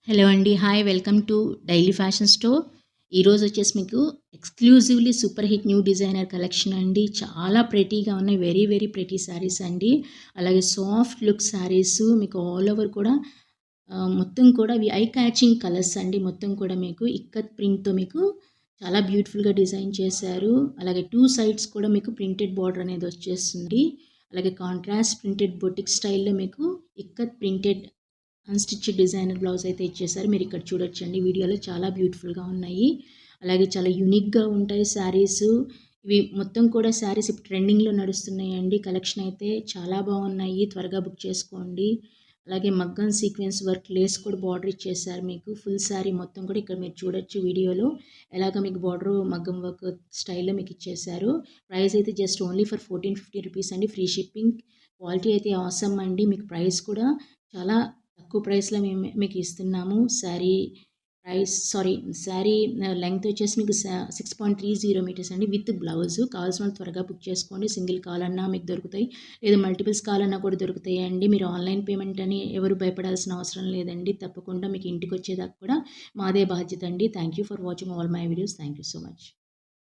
Hello అండి. Hi! Welcome to daily fashion store. ఈరోజు వచ్చేసి మీకు exclusively super hit new designer collection అండి. చాలా ప్రెటీగా ఉన్నాయి. వెరీ వెరీ ప్రెటీ శారీస్ అండి. అలాగే సాఫ్ట్ లుక్ శారీస్ మీకు ఆల్ ఓవర్ కూడా మొత్తం కూడా ఇవి ఐ క్యాచింగ్ కలర్స్ అండి. మొత్తం కూడా మీకు ఇక్కత్ ప్రింట్‌తో మీకు చాలా బ్యూటిఫుల్‌గా డిజైన్ చేశారు. అలాగే 2 సైడ్స్ కూడా మీకు ప్రింటెడ్ బార్డర్ అనేది వచ్చేస్తుంది. అలాగే కాంట్రాస్ట్ ప్రింటెడ్ బొటిక్ స్టైల్‌లో మీకు ikat printed unstitched designer blouse అయితే ఇచ్చేసారు. మీరు ఇక్కడ చూడొచ్చండి వీడియోలో చాలా బ్యూటిఫుల్‌గా ఉన్నాయి. అలాగే చాలా యూనిక్‌గా ఉంటాయి శారీసు. ఇవి మొత్తం కూడా శారీస్ ఇప్పుడు ట్రెండింగ్‌లో నడుస్తున్నాయండి. కలెక్షన్ అయితే చాలా బాగున్నాయి. త్వరగా బుక్ చేసుకోండి. అలాగే మగ్గం సీక్వెన్స్ వర్క్ లేస్ కూడా బార్డర్ ఇచ్చేసారు మీకు. ఫుల్ శారీ మొత్తం కూడా ఇక్కడ మీరు చూడొచ్చు వీడియోలో. ఎలాగ మీకు బార్డరు మగ్గం వర్క్ స్టైల్‌లో మీకు ఇచ్చేసారు. ప్రైస్ అయితే జస్ట్ ఓన్లీ ఫర్ 1450 రూపీస్ అండి. Free shipping. క్వాలిటీ అయితే ఆసమ్ అండి. మీకు ప్రైస్ కూడా చాలా తక్కువ ప్రైస్‌లో మేము మీకు ఇస్తున్నాము. శారీ లెంగ్త్ వచ్చేసి మీకు 6.30 మీటర్స్ అండి విత్ బ్లౌజ్. కావాల్సిన వాళ్ళు త్వరగా బుక్ చేసుకోండి. సింగిల్ కావాలన్నా మీకు దొరుకుతాయి. లేదా మల్టిపుల్స్ కావాలన్నా కూడా దొరుకుతాయండి. మీరు ఆన్‌లైన్ పేమెంట్ అని ఎవరు భయపడాల్సిన అవసరం లేదండి. తప్పకుండా మీకు ఇంటికొచ్చేదాకా కూడా మాదే బాధ్యత అండి. Thank you for watching all my videos. Thank you so much.